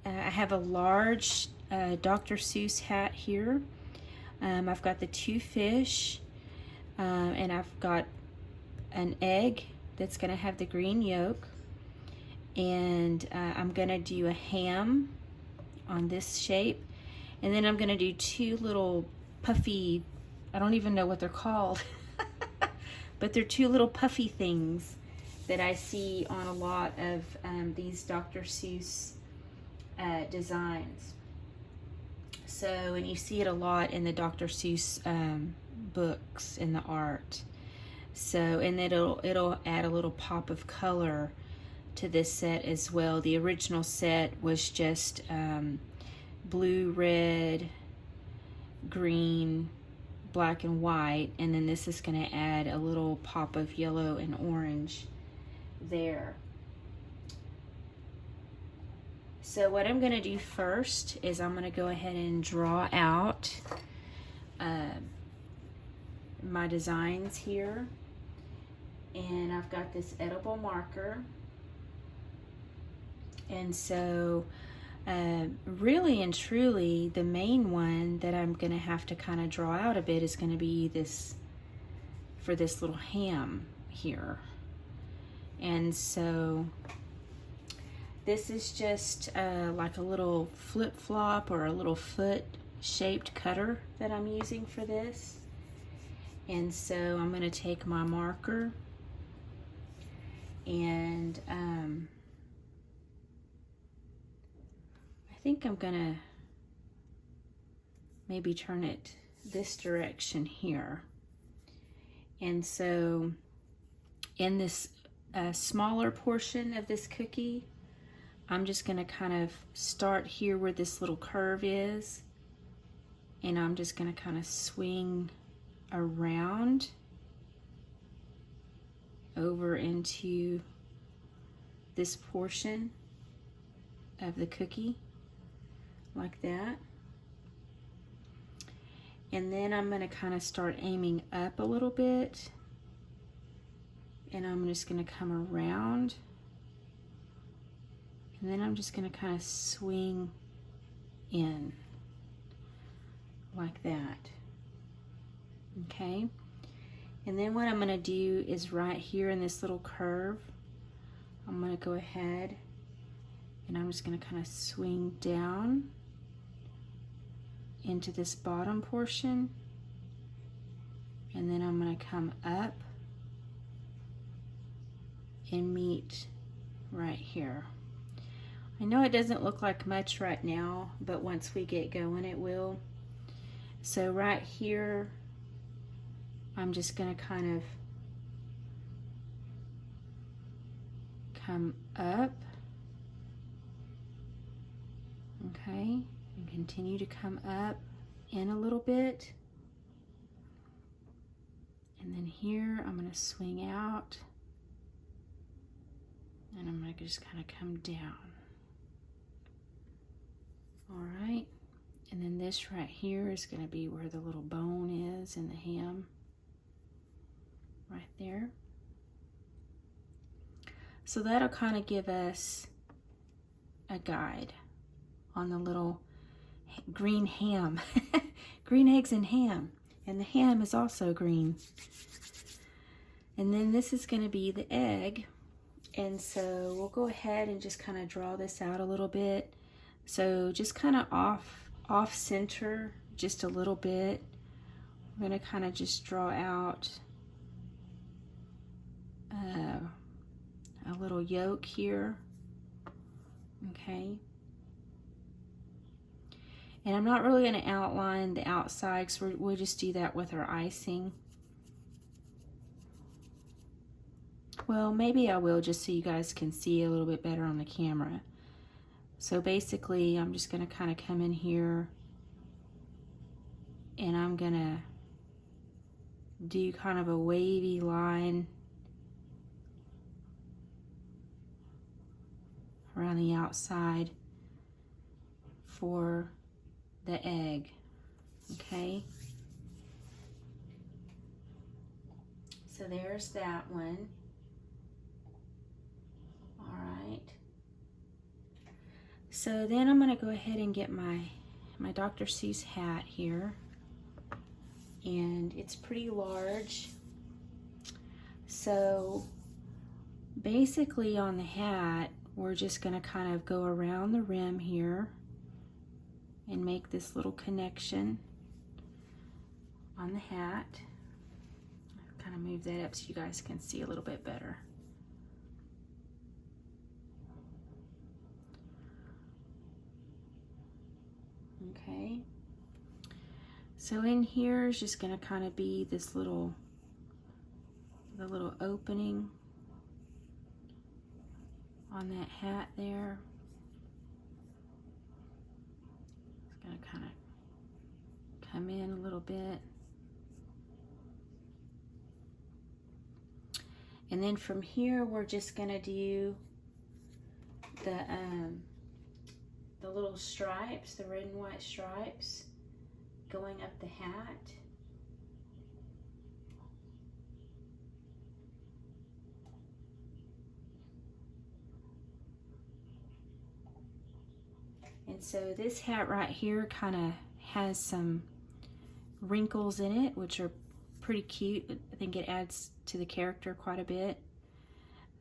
I have a large Dr. Seuss hat here. I've got the 2 fish, and I've got an egg that's going to have the green yolk, and I'm going to do a ham on this shape, and then I'm going to do 2 little puffy, I don't even know what they're called, but they're 2 little puffy things that I see on a lot of these Dr. Seuss designs. So, and you see it a lot in the Dr. Seuss books in the art. So, and it'll add a little pop of color to this set as well. The original set was just blue, red, green, black, and white, and then this is going to add a little pop of yellow and orange there. So what I'm going to do first is I'm going to go ahead and draw out my designs here, and I've got this edible marker, and so really and truly the main one that I'm going to have to kind of draw out a bit is going to be this, for this little ham here. And so this is just like a little flip-flop or a little foot shaped cutter that I'm using for this. And so I'm going to take my marker and I think I'm going to maybe turn it this direction here. And so in this smaller portion of this cookie, I'm just going to kind of start here where this little curve is, and I'm just going to kind of swing around over into this portion of the cookie like that. And then I'm going to kind of start aiming up a little bit, and I'm just going to come around, and then I'm just going to kind of swing in like that. Okay, and then what I'm going to do is right here in this little curve, I'm going to go ahead and I'm just going to kind of swing down into this bottom portion, and then I'm going to come up and meet right here. I know it doesn't look like much right now, but once we get going it will. So right here I'm just going to kind of come up, okay, and continue to come up in a little bit, and then here I'm going to swing out, and I'm going to just kind of come down. All right, and then this right here is going to be where the little bone is in the ham, right there. So that'll kind of give us a guide on the little green ham. Green eggs and ham, and the ham is also green. And then this is going to be the egg, and so we'll go ahead and just kind of draw this out a little bit. So just kind of off center just a little bit. We're going to kind of just draw out a little yolk here, okay. And I'm not really going to outline the outside, because we'll just do that with our icing. Well, maybe I will, just so you guys can see a little bit better on the camera. So basically, I'm just going to kind of come in here, and I'm going to do kind of a wavy line around the outside for the egg, okay? So there's that one. All right. So then I'm going to go ahead and get my Dr. Seuss hat here, and it's pretty large. So basically on the hat, we're just going to kind of go around the rim here and make this little connection on the hat. I'll kind of move that up so you guys can see a little bit better. Okay, so in here is just going to kind of be this the little opening on that hat there. It's going to kind of come in a little bit. And then from here, we're just going to do the little stripes, the red and white stripes going up the hat. And so this hat right here kind of has some wrinkles in it, which are pretty cute. I think it adds to the character quite a bit.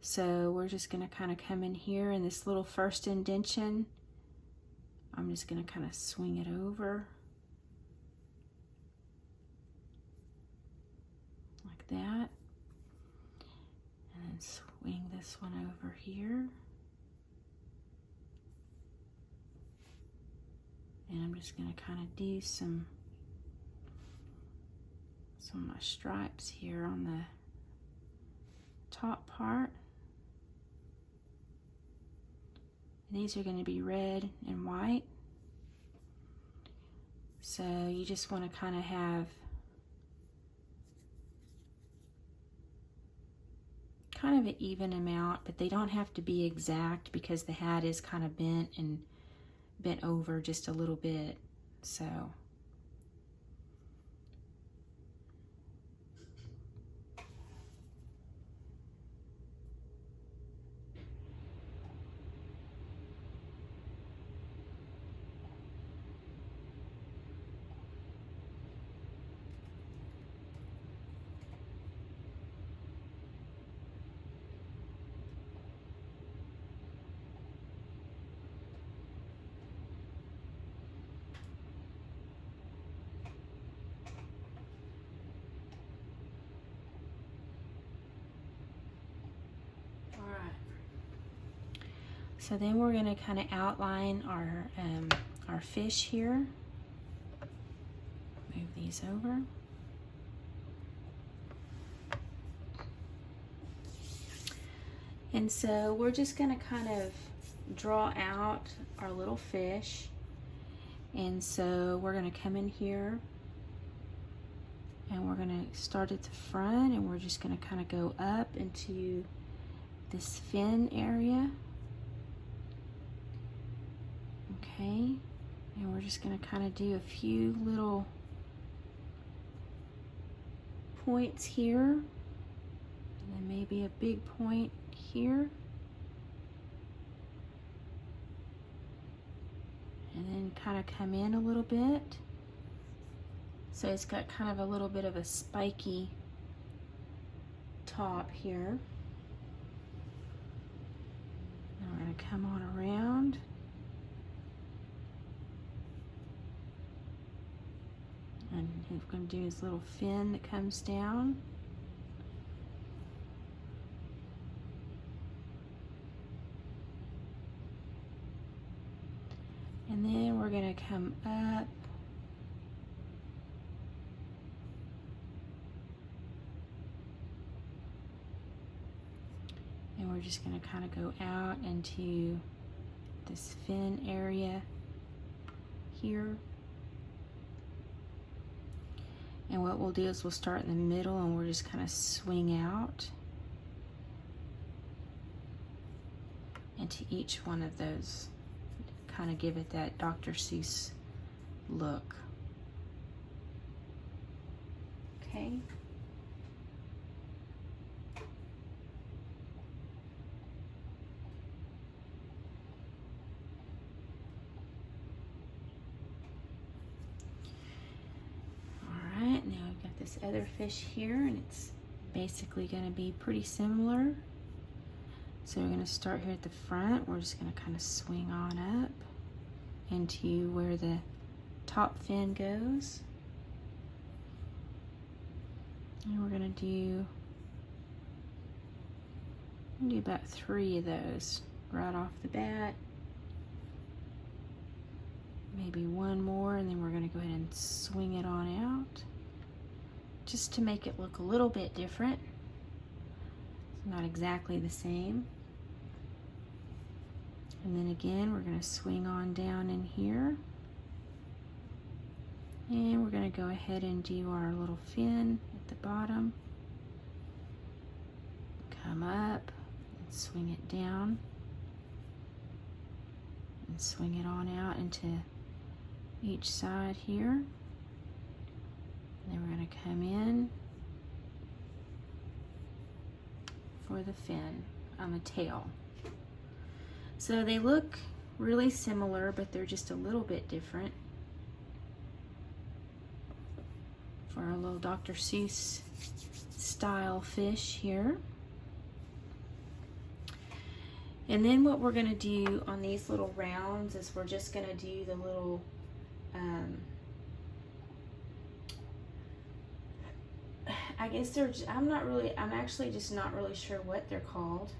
So we're just going to kind of come in here in this little first indentation. I'm just going to kind of swing it over like that, and then swing this one over here, and I'm just going to kind of do some of my stripes here on the top part. These are going to be red and white. So you just want to kind of have kind of an even amount, but they don't have to be exact because the hat is kind of bent over just a little bit. So So then we're going to kind of outline our fish here. Move these over. And so we're just going to kind of draw out our little fish. And so we're going to come in here and we're going to start at the front, and we're just going to kind of go up into this fin area. Okay, and we're just going to kind of do a few little points here, and then maybe a big point here, and then kind of come in a little bit. So it's got kind of a little bit of a spiky top here. Now we're going to come on around. And we're going to do his little fin that comes down. And then we're going to come up. And we're just going to kind of go out into this fin area here. And what we'll do is we'll start in the middle and we're just kind of swing out into each one of those, kind of give it that Dr. Seuss look. Okay. this other fish here, and it's basically going to be pretty similar. So we're going to start here at the front. We're just going to kind of swing on up into where the top fin goes. And we're going to do about 3 of those right off the bat. Maybe 1 more, and then we're going to go ahead and swing it on out just to make it look a little bit different. It's not exactly the same. And then again, we're going to swing on down in here. And we're going to go ahead and do our little fin at the bottom. Come up and swing it down. And swing it on out into each side here. And then we're going to come in for the fin on the tail. So they look really similar, but they're just a little bit different. For our little Dr. Seuss style fish here. And then what we're going to do on these little rounds is we're just going to do the little I guess they're I'm actually just not really sure what they're called.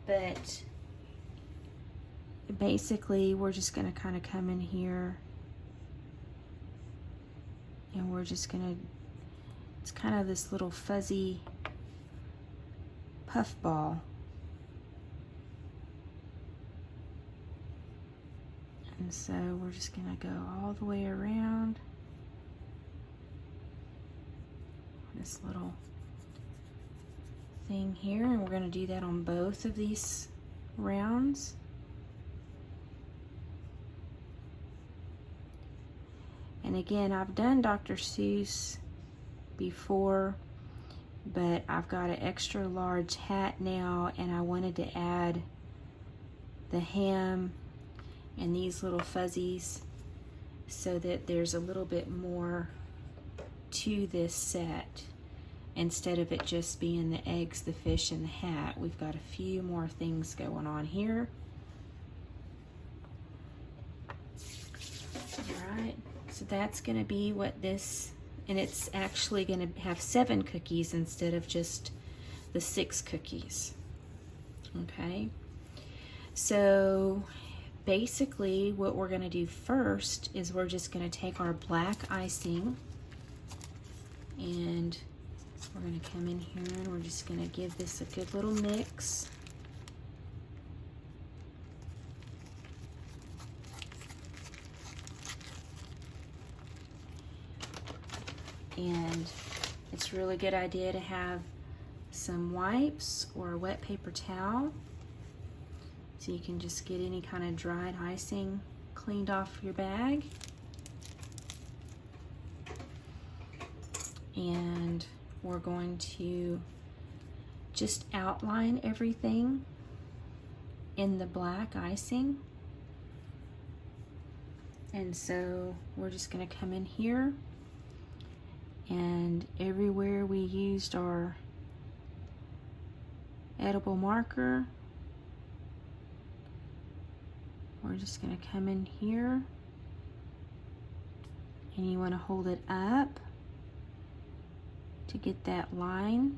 But basically we're just going to kind of come in here and we're just going to, it's kind of this little fuzzy puff ball. And so we're just going to go all the way around this little thing here, and we're going to do that on both of these rounds. And again, I've done Dr. Seuss before, but I've got an extra large hat now, and I wanted to add the ham and these little fuzzies so that there's a little bit more to this set. Instead of it just being the eggs, the fish, and the hat, we've got a few more things going on here. All right, so that's going to be what this, and it's actually going to have 7 cookies instead of just the 6 cookies. Okay, so basically what we're going to do first is we're just going to take our black icing and we're going to come in here and we're just going to give this a good little mix. And it's a really good idea to have some wipes or a wet paper towel so you can just get any kind of dried icing cleaned off your bag. And we're going to just outline everything in the black icing. And so we're just going to come in here, and everywhere we used our edible marker, we're just going to come in here, and you want to hold it up to get that line,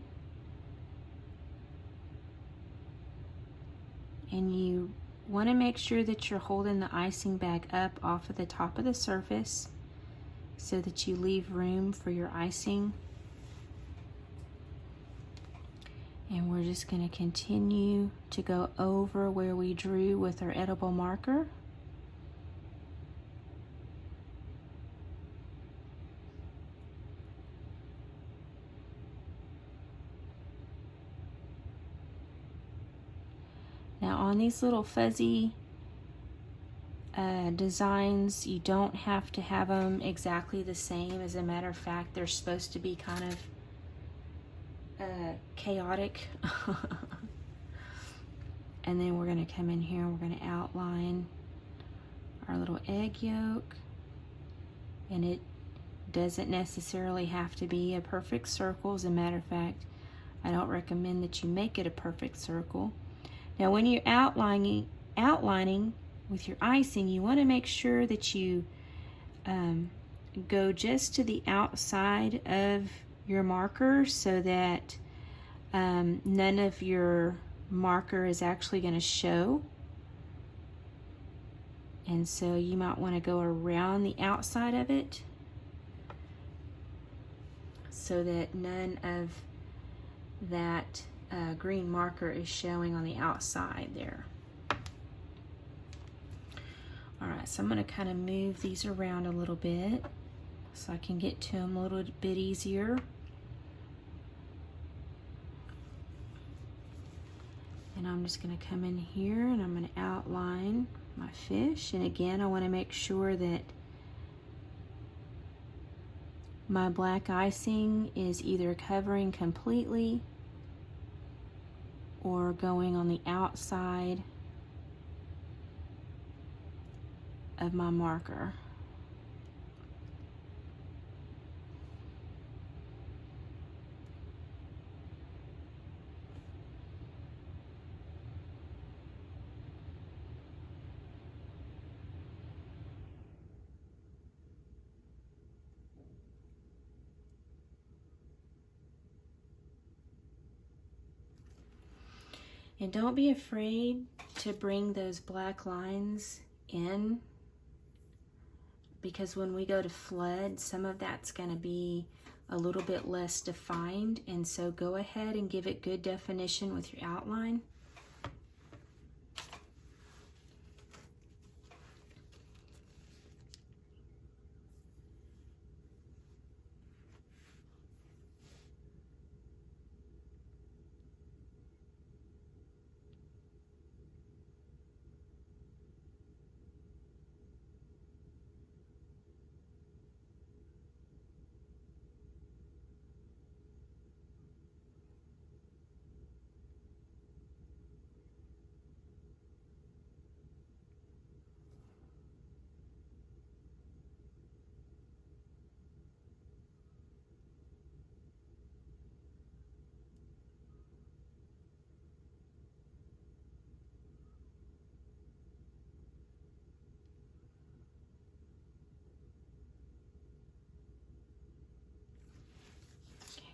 and you want to make sure that you're holding the icing bag up off of the top of the surface so that you leave room for your icing. And we're just going to continue to go over where we drew with our edible marker. Now on these little fuzzy designs, you don't have to have them exactly the same. As a matter of fact, they're supposed to be kind of chaotic. And then we're going to come in here and we're going to outline our little egg yolk, and it Doesn't necessarily have to be a perfect circle. As a matter of fact, I don't recommend that you make it a perfect circle. Now when you're outlining with your icing, you want to make sure that you go just to the outside of your marker so that none of your marker is actually going to show. And so you might want to go around the outside of it so that none of that green marker is showing on the outside there. Alright, so I'm going to kind of move these around a little bit so I can get to them a little bit easier. And I'm just going to come in here and I'm going to outline my fish. And again, I want to make sure that my black icing is either covering completely or going on the outside of my marker. And don't be afraid to bring those black lines in, because when we go to flood, some of that's going to be a little bit less defined, and so go ahead and give it good definition with your outline.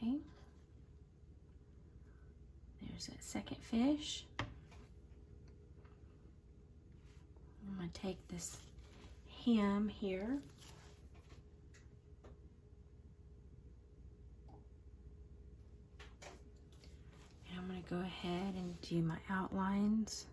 Okay, there's that second fish. I'm going to take this hem here and I'm going to go ahead and do my outlines.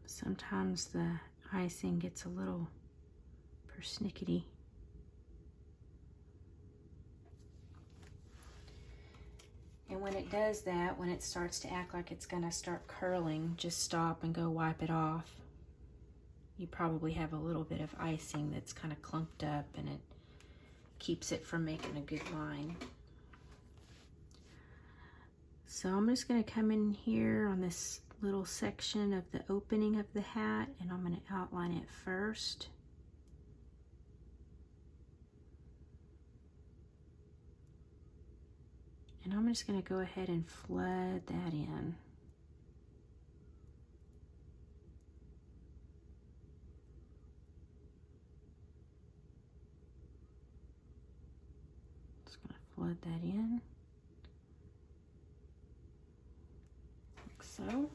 Sometimes the icing gets a little persnickety. And when it does that, when it starts to act like it's gonna start curling, just stop and go wipe it off. You probably have a little bit of icing that's kind of clumped up and it keeps it from making a good line. So I'm just gonna come in here on this little section of the opening of the hat and I'm going to outline it first. And I'm just going to go ahead and flood that in. Just going to flood that in. Like so.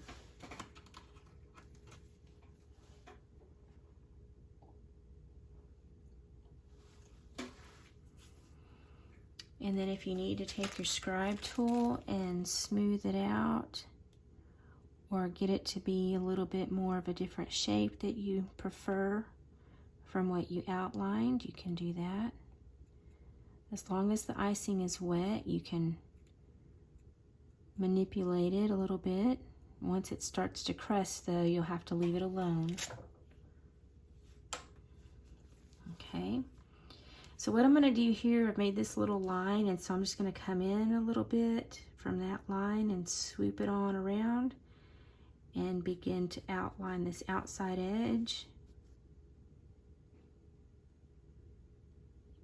And then if you need to take your scribe tool and smooth it out or get it to be a little bit more of a different shape that you prefer from what you outlined, you can do that. As long as the icing is wet, you can manipulate it a little bit. Once it starts to crust though, you'll have to leave it alone. Okay. So what I'm going to do here, I've made this little line, and so I'm just going to come in a little bit from that line and swoop it on around and begin to outline this outside edge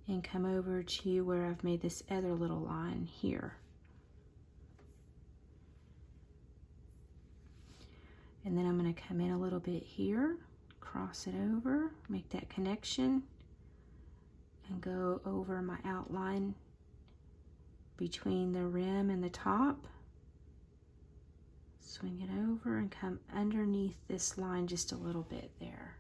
and come over to where I've made this other little line here. And then I'm going to come in a little bit here, cross it over, make that connection, and go over my outline between the rim and the top. Swing it over and come underneath this line just a little bit there.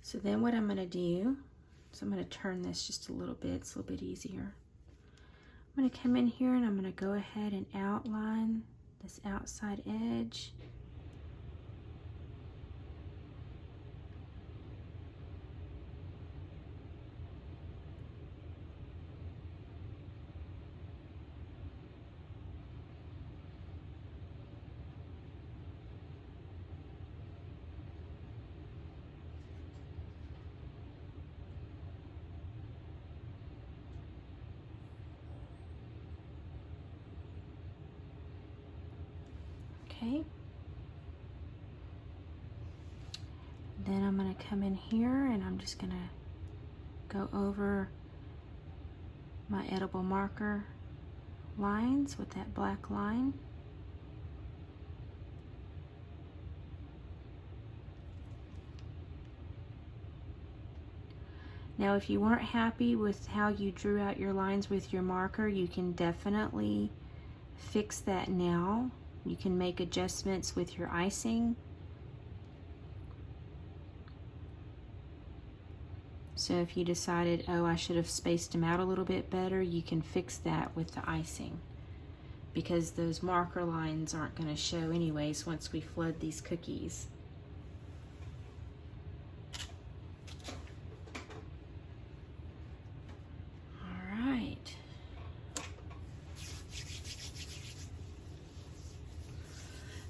So then what I'm going to do is I'm going to turn this just a little bit. It's a little bit easier. I'm going to come in here and I'm going to go ahead and outline this outside edge. Okay. Then I'm going to come in here and I'm just going to go over my edible marker lines with that black line. Now if you weren't happy with how you drew out your lines with your marker, you can definitely fix that now. You can make adjustments with your icing. So if you decided, oh, I should have spaced them out a little bit better, you can fix that with the icing, because those marker lines aren't going to show anyways once we flood these cookies. All right.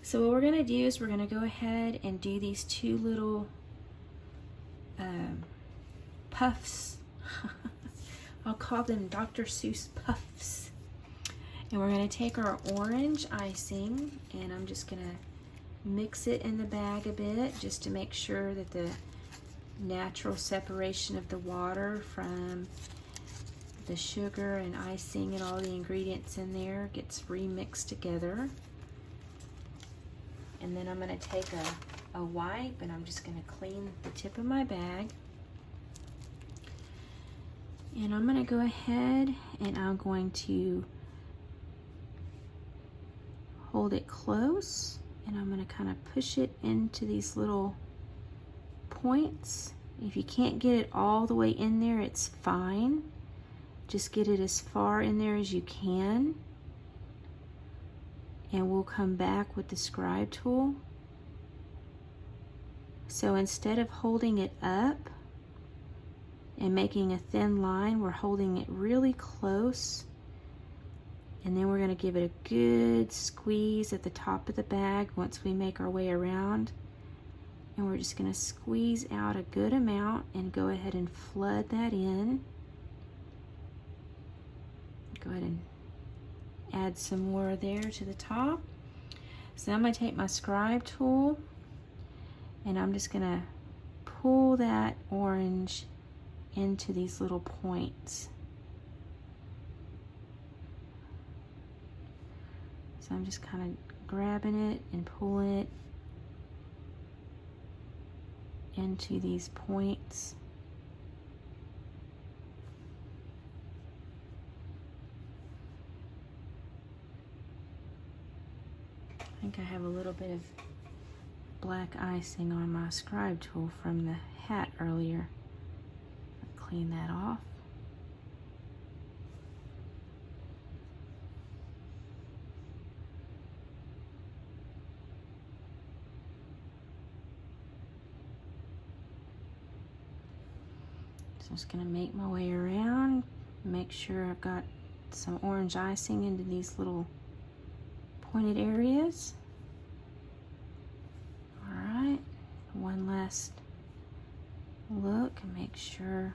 So what we're going to do is we're going to go ahead and do these two little puffs. I'll call them Dr. Seuss Puffs. And we're going to take our orange icing and I'm just going to mix it in the bag a bit just to make sure that the natural separation of the water from the sugar and icing and all the ingredients in there gets remixed together. And then I'm going to take a wipe and I'm just going to clean the tip of my bag. And I'm going to go ahead and I'm going to hold it close and I'm going to kind of push it into these little points. If you can't get it all the way in there, it's fine. Just get it as far in there as you can. And we'll come back with the scribe tool. So instead of holding it up and making a thin line, we're holding it really close. And then we're going to give it a good squeeze at the top of the bag once we make our way around. And we're just going to squeeze out a good amount and go ahead and flood that in. Go ahead and add some more there to the top. So I'm going to take my scribe tool and I'm just going to pull that orange into these little points. So I'm just kind of grabbing it and pulling it into these points. think I have a little bit of black icing on my scribe tool from the hat earlier. I'll clean that off. So I'm just gonna make my way around, make sure I've got some orange icing into these little pointed areas. All right, one last look and make sure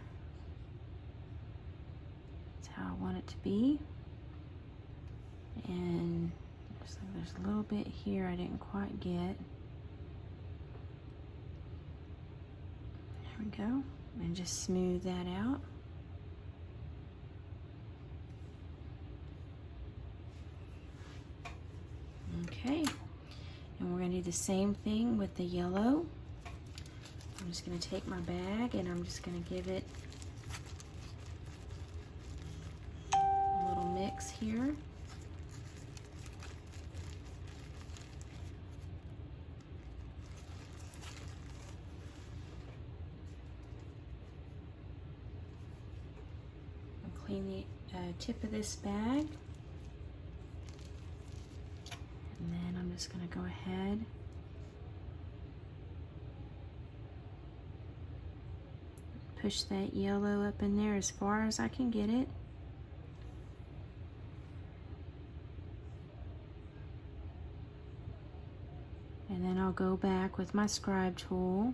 it's how I want it to be. And there's a little bit here I didn't quite get. There we go. And just smooth that out. Okay, and we're going to do the same thing with the yellow. I'm just going to take my bag and I'm just going to give it a little mix here. Clean the tip of this bag. And then I'm just going to go ahead push that yellow up in there as far as I can get it. And then I'll go back with my scribe tool.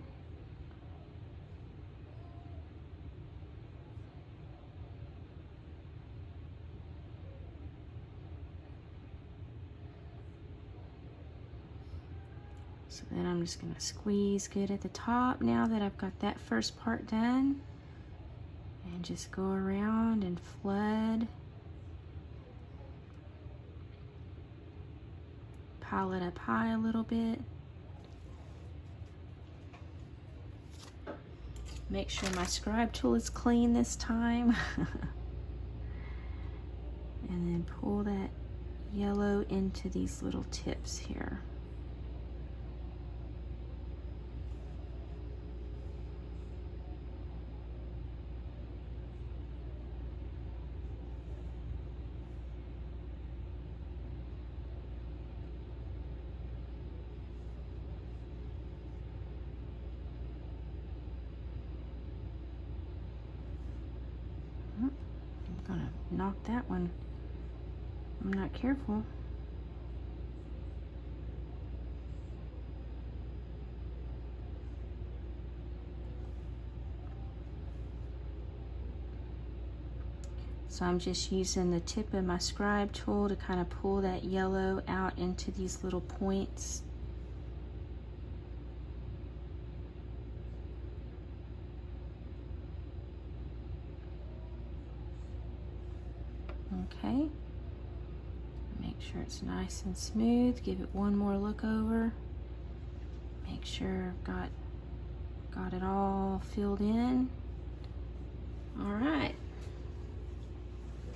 So then I'm just going to squeeze good at the top now that I've got that first part done. And just go around and flood. Pile it up high a little bit. Make sure my scribe tool is clean this time. And then pull that yellow into these little tips here. I'm gonna knock that one. I'm not careful. So I'm just using the tip of my scribe tool to kind of pull that yellow out into these little points. Okay, make sure it's nice and smooth. Give it one more look over. Make sure I've got it all filled in. All right.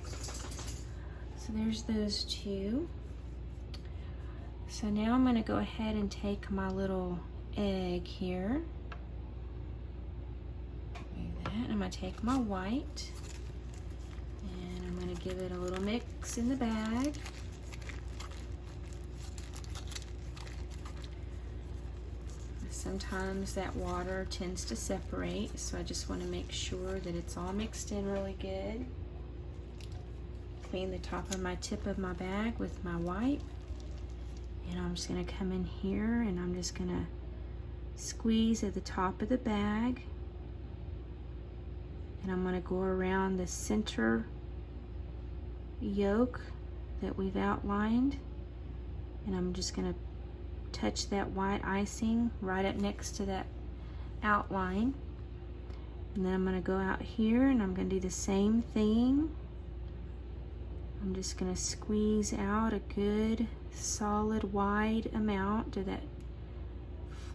So there's those two. So now I'm going to go ahead and take my little egg here. Do that. I'm going to take my white. I'm going to give it a little mix in the bag. Sometimes that water tends to separate, so I just want to make sure that it's all mixed in really good. Clean the top of my tip of my bag with my wipe. And I'm just going to come in here and I'm just going to squeeze at the top of the bag. And I'm going to go around the center yolk that we've outlined, and I'm just going to touch that white icing right up next to that outline. And then I'm going to go out here and I'm going to do the same thing. I'm just going to squeeze out a good solid wide amount of that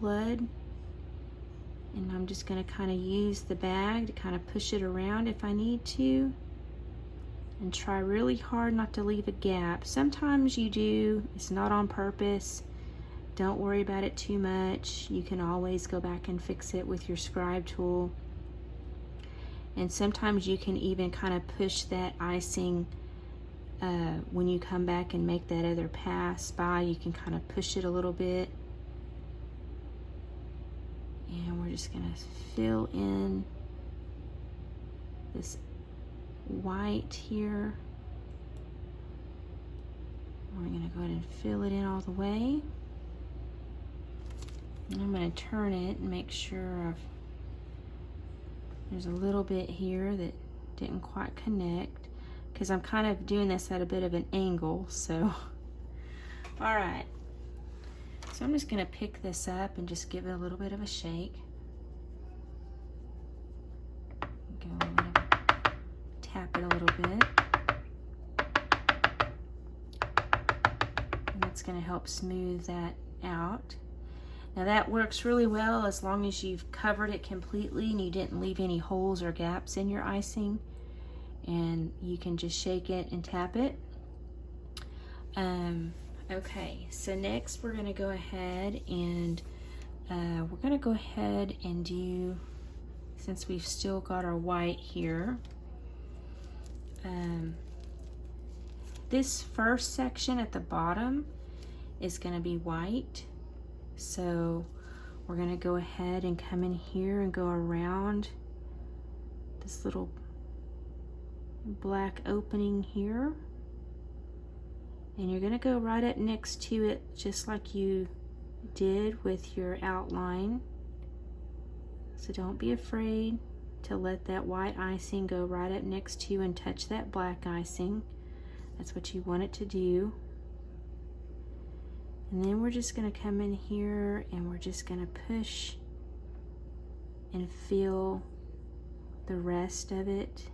flood, and I'm just going to kind of use the bag to kind of push it around if I need to. And try really hard not to leave a gap. Sometimes you do, it's not on purpose. Don't worry about it too much. You can always go back and fix it with your scribe tool. And sometimes you can even kind of push that icing when you come back and make that other pass by. You can kind of push it a little bit. And we're just gonna fill in this white here. We're gonna go ahead and fill it in all the way. And I'm gonna turn it and make sure there's a little bit here that didn't quite connect, because I'm kind of doing this at a bit of an angle, so. All right, so I'm just gonna pick this up and just give it a little bit of a shake. Go a little bit, tap it a little bit. And that's gonna help smooth that out. Now that works really well as long as you've covered it completely and you didn't leave any holes or gaps in your icing. And you can just shake it and tap it. Okay, so next we're gonna go ahead and do, since we've still got our white here, this first section at the bottom is gonna be white. So we're gonna go ahead and come in here and go around this little black opening here. And you're gonna go right up next to it, just like you did with your outline. So don't be afraid to let that white icing go right up next to you and touch that black icing. That's what you want it to do. And then we're just gonna come in here and we're just gonna push and fill the rest of it.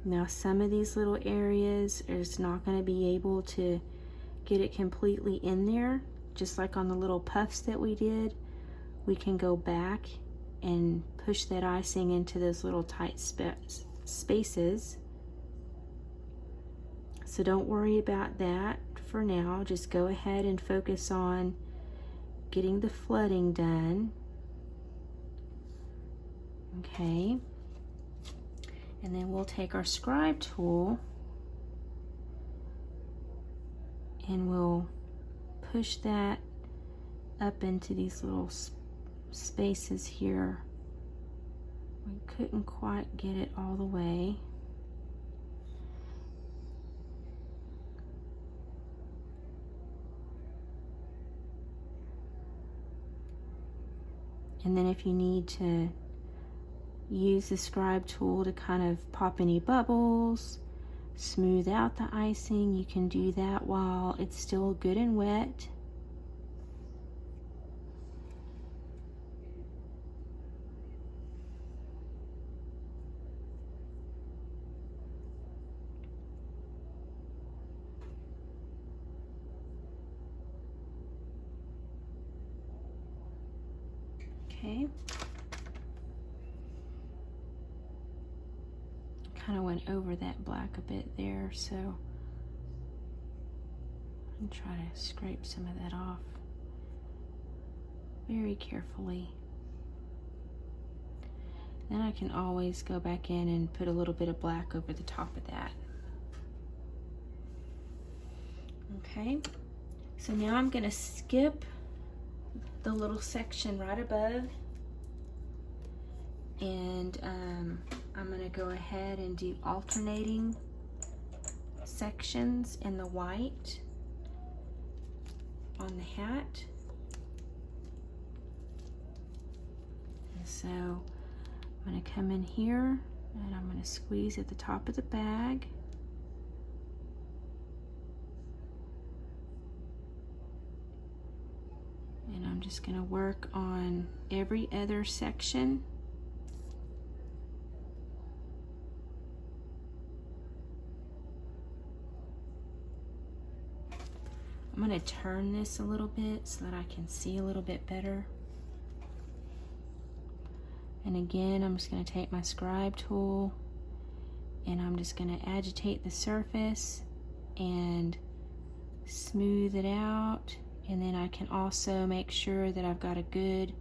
Now some of these little areas is not gonna be able to get it completely in there. Just like on the little puffs that we did, we can go back and push that icing into those little tight spaces. So don't worry about that for now. Just go ahead and focus on getting the flooding done. Okay. And then we'll take our scribe tool and we'll push that up into these little spaces here. We couldn't quite get it all the way. And then if you need to use the scribe tool to kind of pop any bubbles, smooth out the icing, you can do that while it's still good and wet. Okay. Kind of went over that black a bit there, so I'm trying to scrape some of that off very carefully. Then I can always go back in and put a little bit of black over the top of that. Okay, so now I'm going to skip the little section right above, and I'm going to go ahead and do alternating sections in the white on the hat. And so I'm going to come in here and I'm going to squeeze at the top of the bag. And I'm just going to work on every other section. I'm going to turn this a little bit so that I can see a little bit better. And again, I'm just going to take my scribe tool and I'm just going to agitate the surface and smooth it out, and then I can also make sure that I've got a good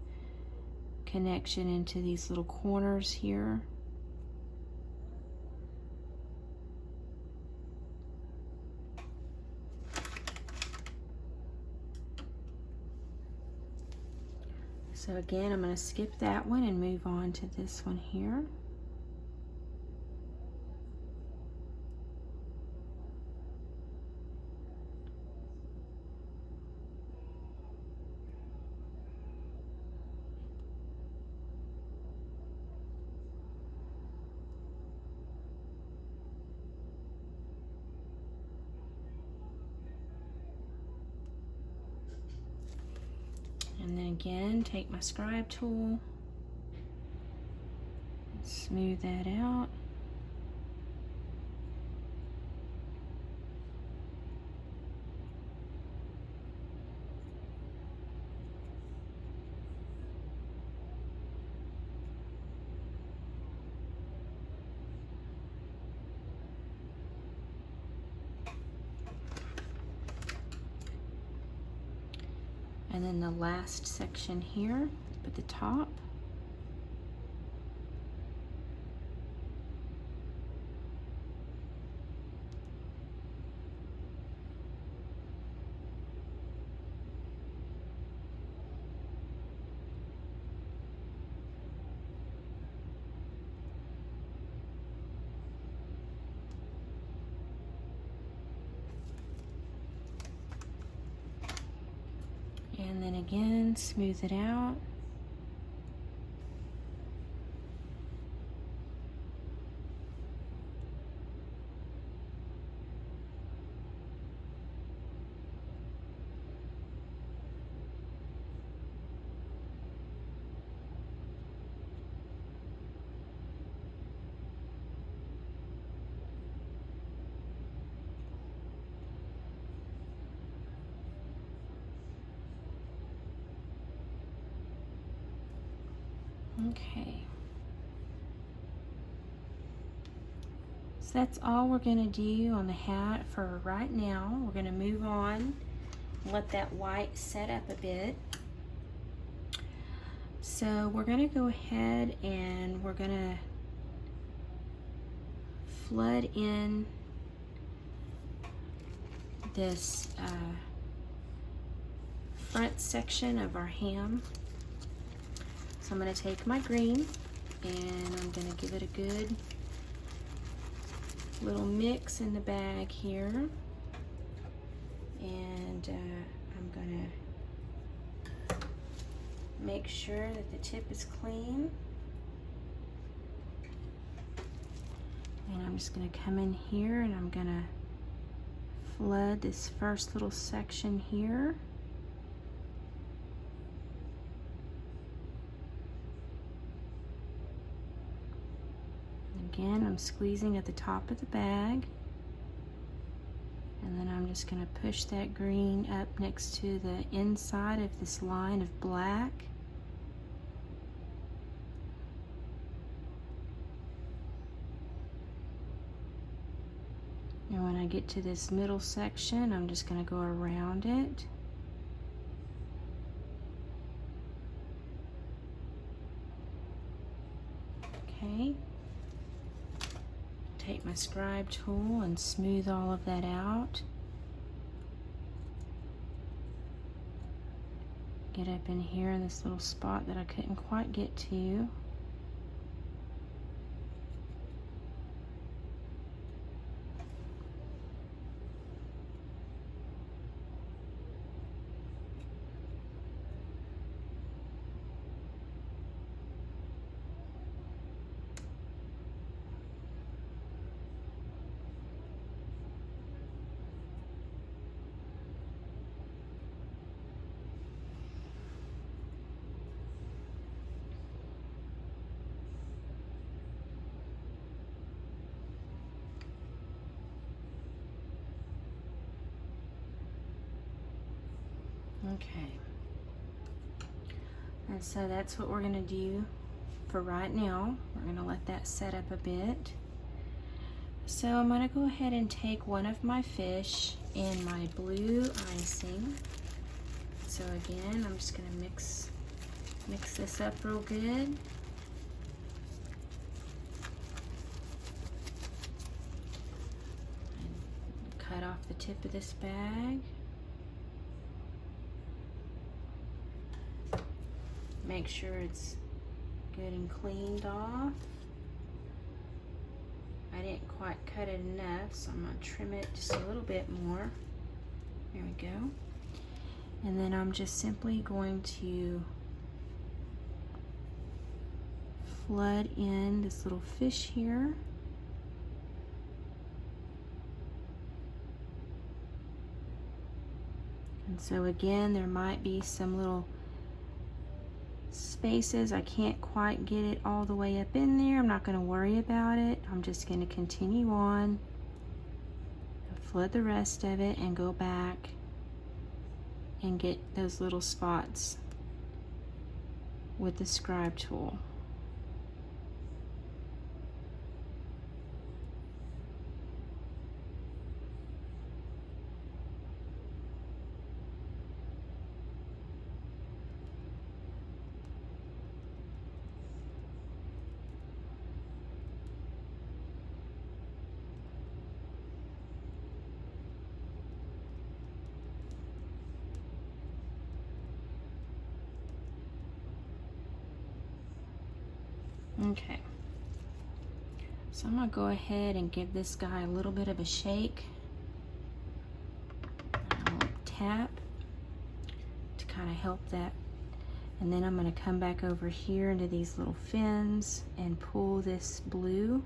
connection into these little corners here. So again, I'm going to skip that one and move on to this one here. And then again, take my scribe tool, smooth that out. And then the last section here at the top. And then again, smooth it out. Okay. So that's all we're going to do on the hat for right now. We're going to move on, let that white set up a bit. So we're going to go ahead and we're going to flood in this front section of our ham. So I'm going to take my green and I'm going to give it a good little mix in the bag here. And I'm going to make sure that the tip is clean. And I'm just going to come in here and I'm going to flood this first little section here. Again, I'm squeezing at the top of the bag, and then I'm just going to push that green up next to the inside of this line of black. And when I get to this middle section, I'm just going to go around it. Okay. Take my scribe tool and smooth all of that out. Get up in here in this little spot that I couldn't quite get to. Okay, and so that's what we're going to do for right now. We're going to let that set up a bit. So I'm going to go ahead and take one of my fish in my blue icing. So again, I'm just going to mix this up real good. And cut off the tip of this bag. Make sure it's good and cleaned off. I didn't quite cut it enough, so I'm going to trim it just a little bit more. There we go. And then I'm just simply going to flood in this little fish here. And so again, there might be some little spaces. I can't quite get it all the way up in there. I'm not going to worry about it. I'm just going to continue on, flood the rest of it, and go back and get those little spots with the scribe tool. Okay, so I'm going to go ahead and give this guy a little bit of a shake, a little tap to kind of help that, and then I'm going to come back over here into these little fins and pull this blue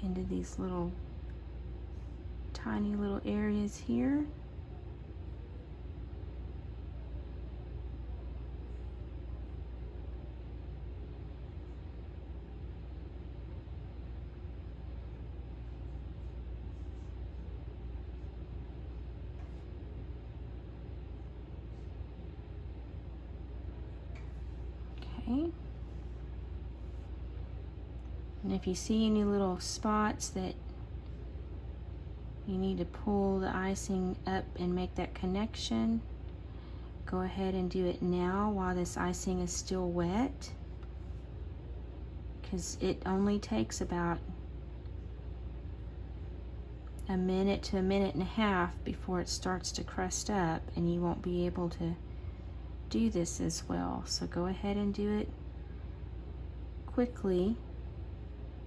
into these little tiny little areas here. Okay. And if you see any little spots that you need to pull the icing up and make that connection, go ahead and do it now while this icing is still wet, because it only takes about a minute to a minute and a half before it starts to crust up, and you won't be able to do this as well. So go ahead and do it quickly.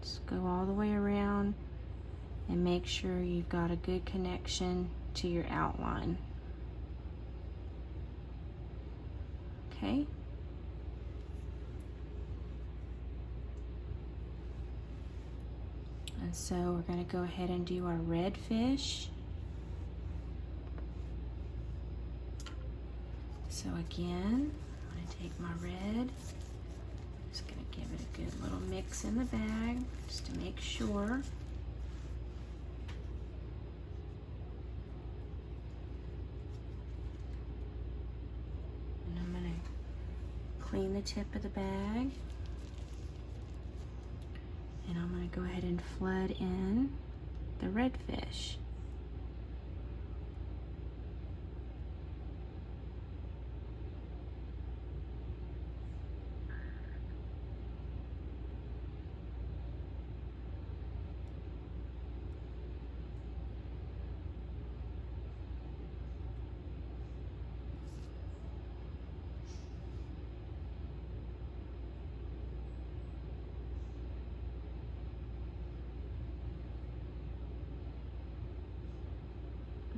Just go all the way around and make sure you've got a good connection to your outline. Okay. And so we're going to go ahead and do our red fish. So again, I'm going to take my red, just going to give it a good little mix in the bag just to make sure. And I'm going to clean the tip of the bag. And I'm going to go ahead and flood in the red fish.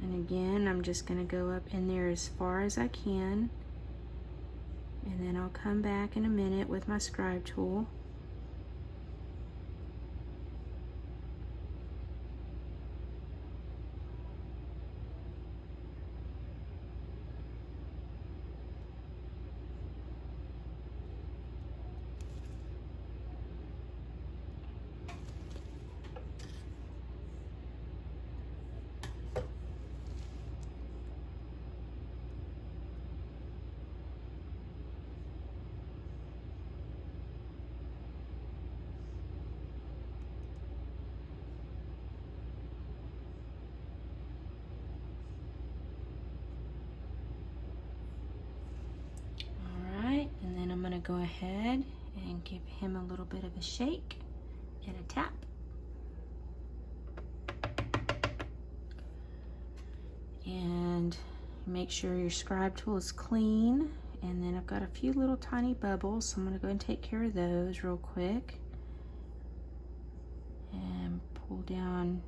And again, I'm just going to go up in there as far as I can, and then I'll come back in a minute with my scribe tool. go ahead and give him a little bit of a shake and a tap. And make sure your scribe tool is clean. And then I've got a few little tiny bubbles, so I'm going to go and take care of those real quick. And pull down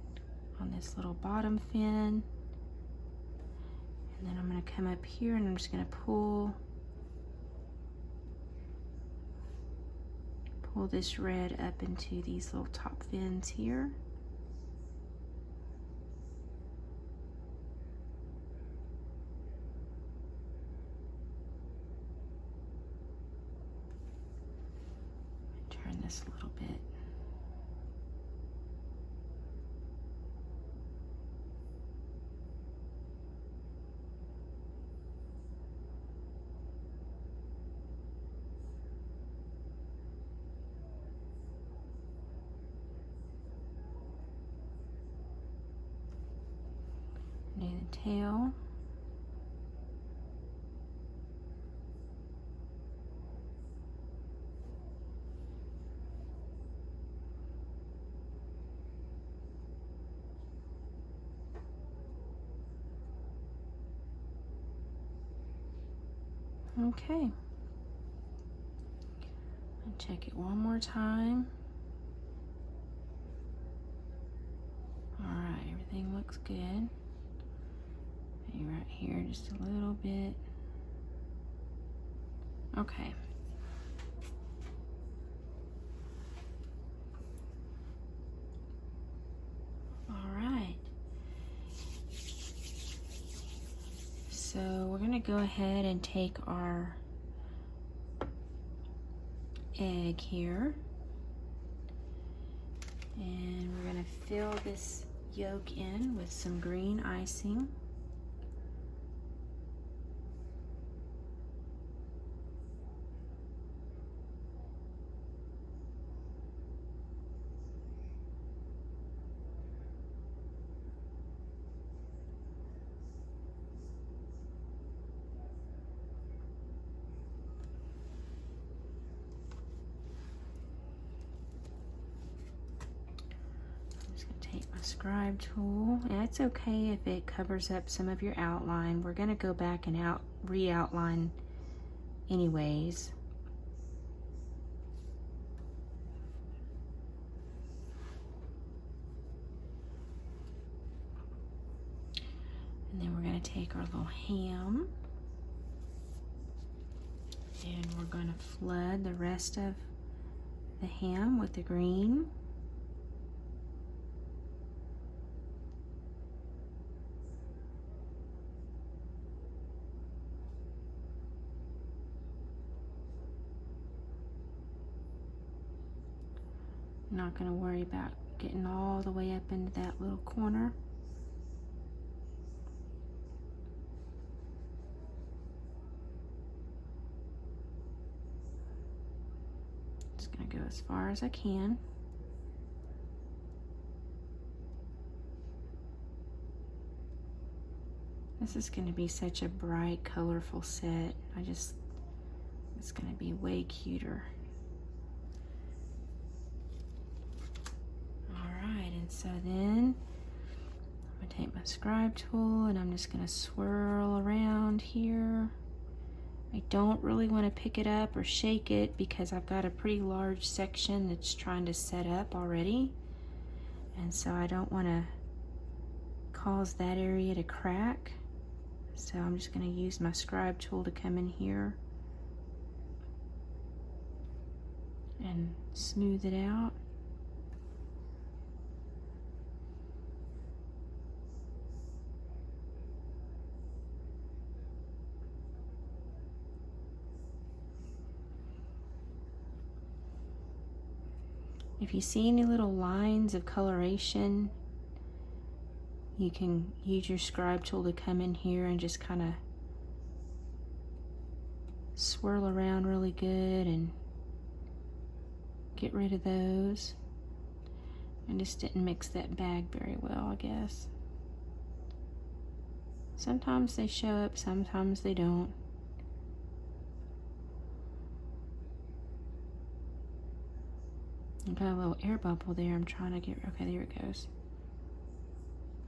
on this little bottom fin. And then I'm going to come up here and I'm just going to pull this red up into these little top fins here. Turn this a little bit. Do the tail. Okay. I'll check it one more time. All right, everything looks good. Maybe right here just a little bit. Okay. All right. So we're gonna go ahead and take our egg here, and we're gonna fill this yolk in with some green icing. Scribe tool, and it's okay if it covers up some of your outline. We're going to go back and re-outline anyways. And then we're going to take our little ham and we're going to flood the rest of the ham with the green. Not going to worry about getting all the way up into that little corner. Just going to go as far as I can. This is going to be such a bright, colorful set. It's going to be way cuter. So then I'm going to take my scribe tool and I'm just going to swirl around here. I don't really want to pick it up or shake it because I've got a pretty large section that's trying to set up already. And so I don't want to cause that area to crack. So I'm just going to use my scribe tool to come in here and smooth it out. If you see any little lines of coloration, you can use your scribe tool to come in here and just kind of swirl around really good and get rid of those. I just didn't mix that bag very well, I guess. Sometimes they show up, sometimes they don't. I've got a little air bubble there. I'm trying to get, okay, there it goes.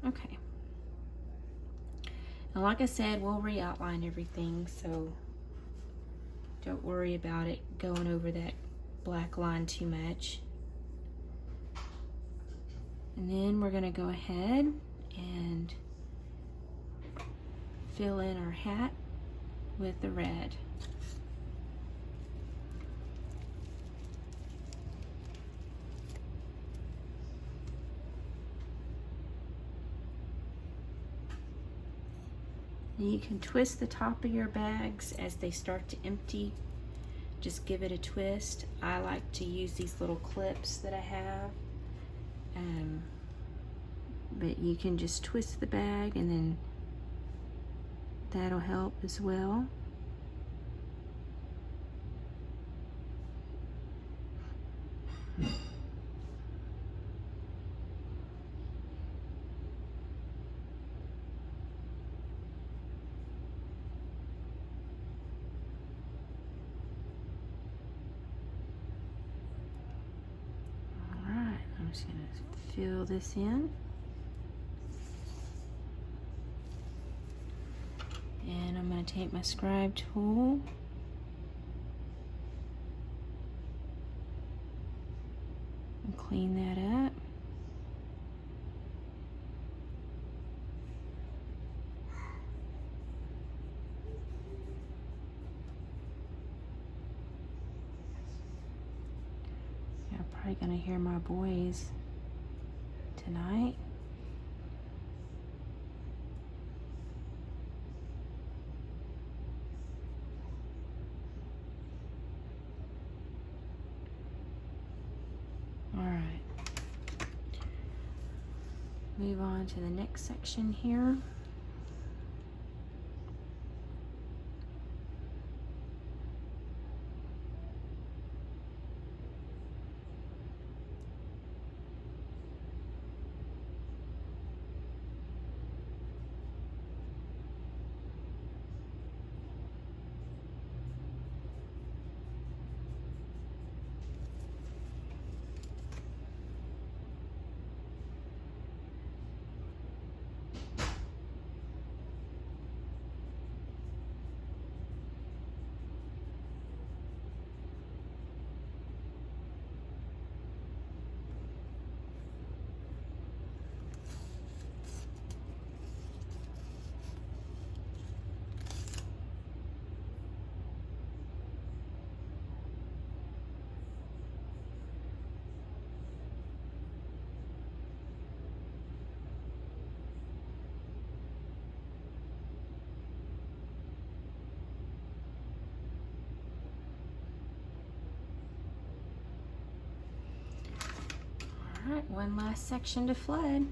Okay. And like I said, we'll re-outline everything, so don't worry about it going over that black line too much. And then we're gonna go ahead and fill in our hat with the red. And you can twist the top of your bags as they start to empty. Just give it a twist. I like to use these little clips that I have. But you can just twist the bag and then that'll help as well. I'm just going to fill this in. And I'm going to take my scribe tool and clean that up. You're probably going to hear my boys tonight. Move on to the next section here. All right, one last section to flood.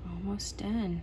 Almost done.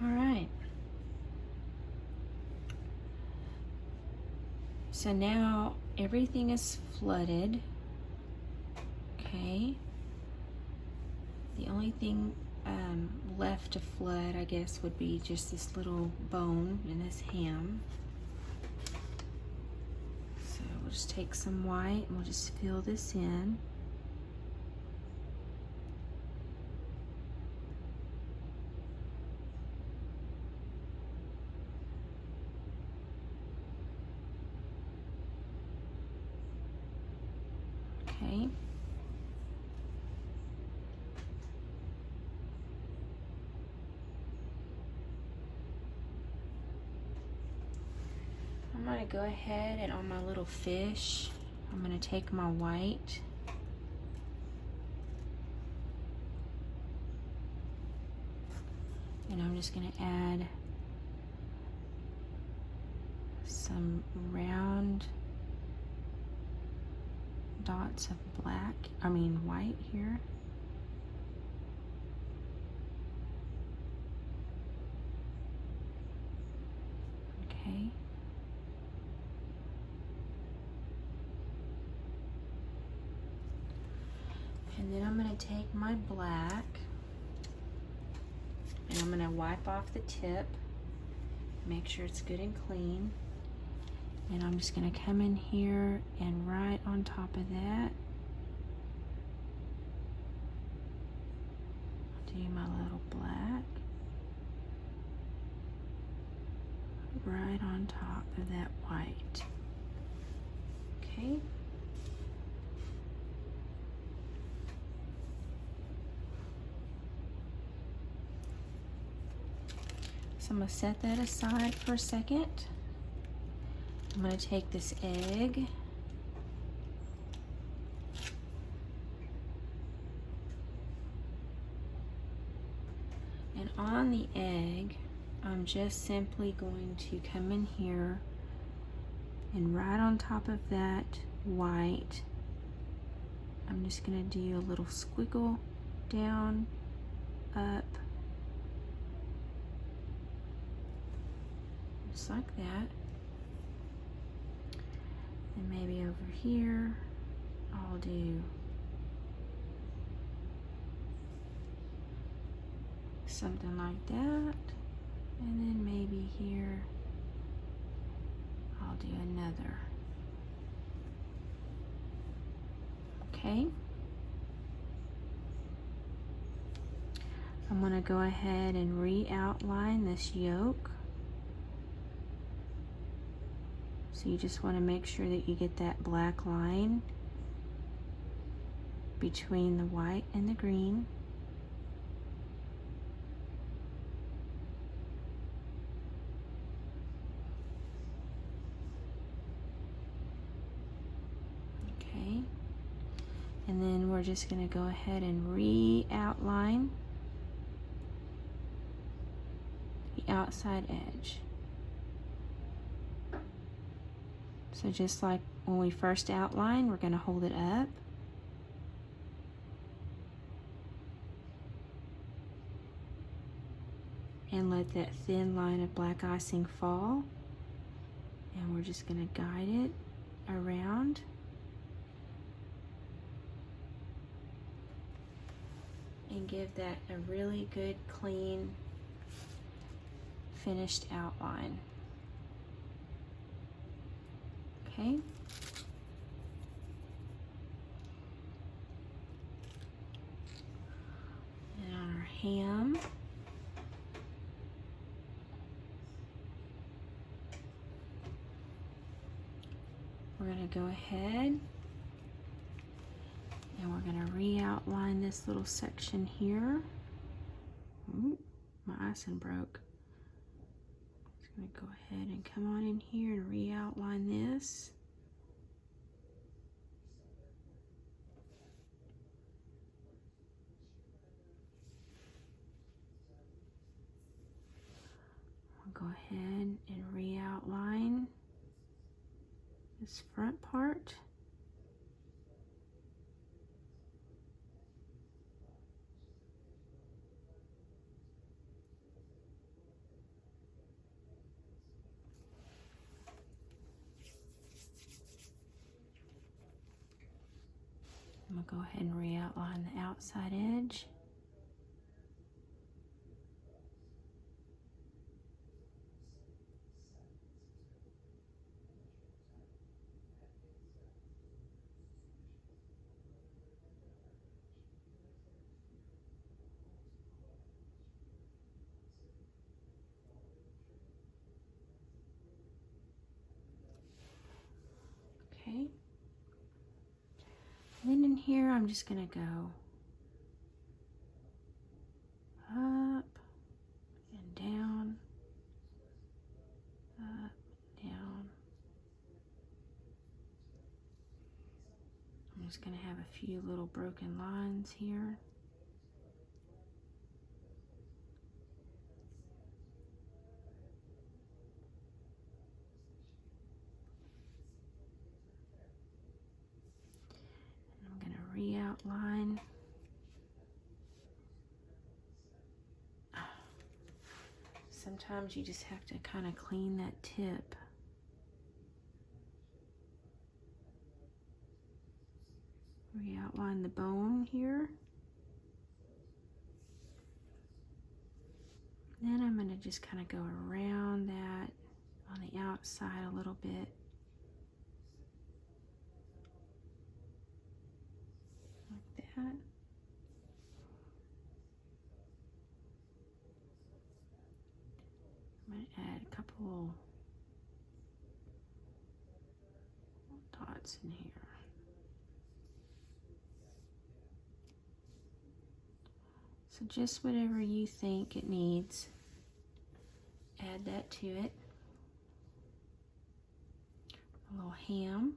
All right. So now everything is flooded. Okay. The only thing left to flood, I guess, would be just this little bone in this ham. So we'll just take some white and we'll just fill this in. Okay. I'm going to go ahead and on my little fish, I'm going to take my white and I'm just going to add some round dots of white here. Okay. And then I'm going to take my black and I'm going to wipe off the tip, make sure it's good and clean. And I'm just going to come in here and right on top of that, do my little black right on top of that white. Okay. So I'm going to set that aside for a second. I'm going to take this egg and on the egg I'm just simply going to come in here and right on top of that white I'm just going to do a little squiggle down, up, just like that. And maybe over here, I'll do something like that. And then maybe here, I'll do another. Okay. I'm going to go ahead and re-outline this yolk. So you just want to make sure that you get that black line between the white and the green. Okay. And then we're just going to go ahead and re-outline the outside edge. So just like when we first outlined, we're going to hold it up. And let that thin line of black icing fall. And we're just going to guide it around. And give that a really good, clean, finished outline. Okay. And on our ham, we're going to go ahead and we're going to re-outline this little section here. Ooh, my icing broke. Just going to go ahead and come on in here and re-outline this. We'll go ahead and re-outline this front part. I'm going to go ahead and re-outline the outside edge. here, I'm just going to go up and down, up, down. I'm just going to have a few little broken lines here. And I'm going to re-outline. Sometimes you just have to kind of clean that tip. Re-outline the bone here. Then I'm going to just kind of go around that on the outside a little bit. Like that. I'm going to add a couple dots in here. So just whatever you think it needs, add that to it. A little ham.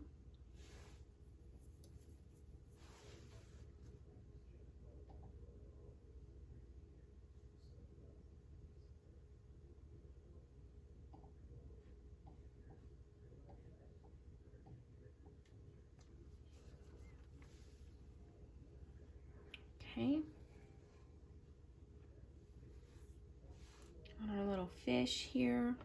Okay. On our little fish here.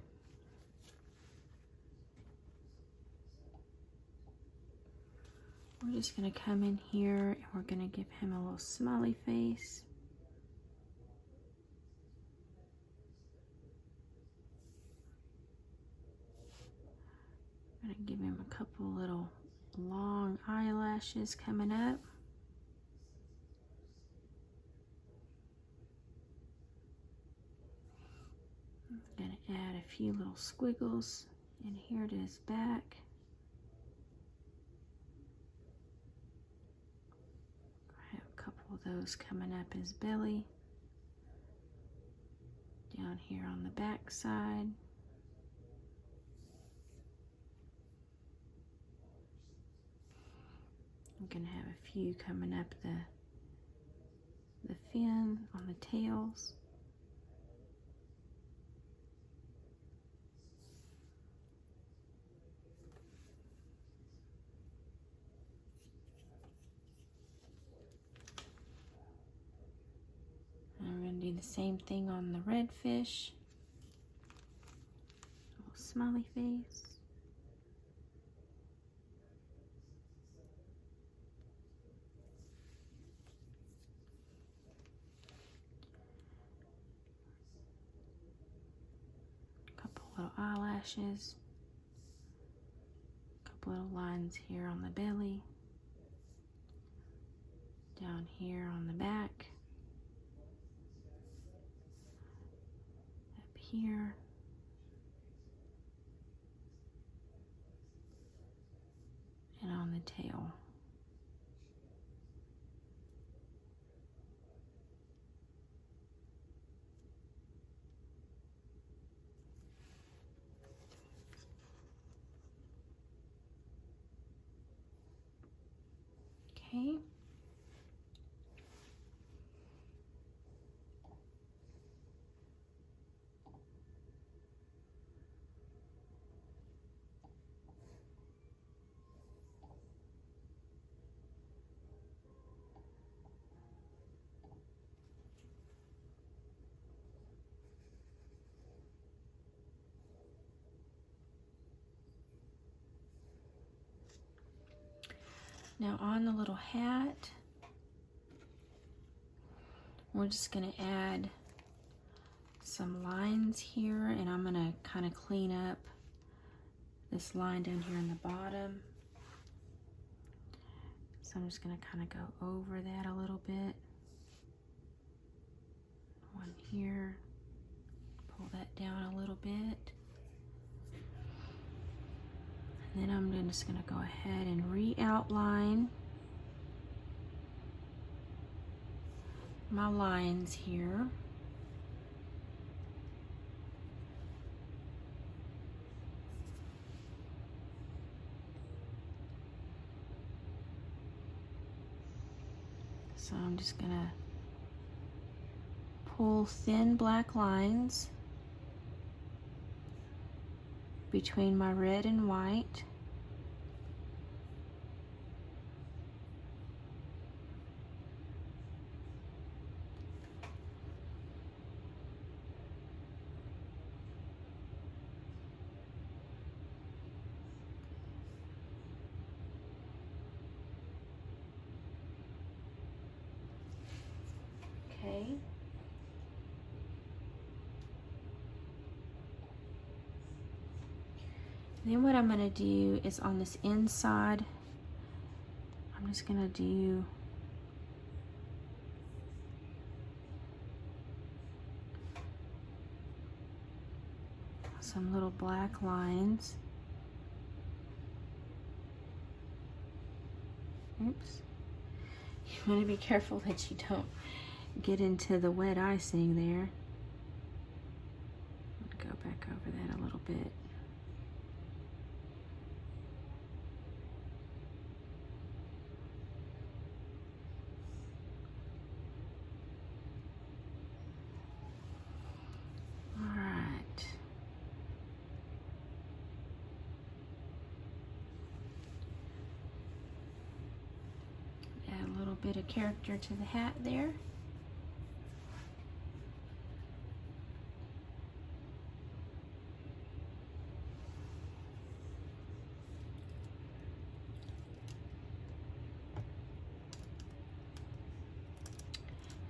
We're just going to come in here and we're going to give him a little smiley face. I'm going to give him a couple little long eyelashes coming up. I'm going to add a few little squiggles in here to his back. I have a couple of those coming up his belly. Down here on the back side. I'm going to have a few coming up the fin on the tails. And we're going to do the same thing on the red fish. A little smiley face. Little eyelashes, a couple little lines here on the belly, down here on the back, up here, and on the tail. Okay. Now on the little hat, we're just going to add some lines here, and I'm going to kind of clean up this line down here in the bottom. So I'm just going to kind of go over that a little bit. One here, pull that down a little bit. And then I'm just going to go ahead and re-outline my lines here. So I'm just gonna pull thin black lines between my red and white. Okay. Then what I'm going to do is on this inside, I'm just going to do some little black lines. Oops. You want to be careful that you don't get into the wet icing there. I'm going to go back over that a little bit. Bit of character to the hat there.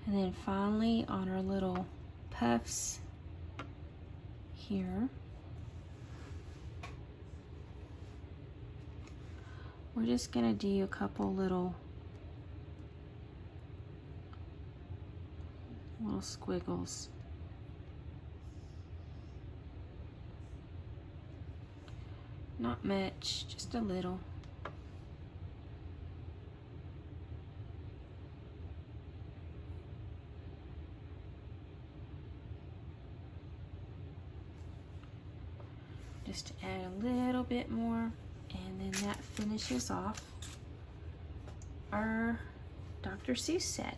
And then finally on our little puffs here, we're just gonna do a couple little squiggles. Not much, just a little. Just to add a little bit more, and then that finishes off our Dr. Seuss set.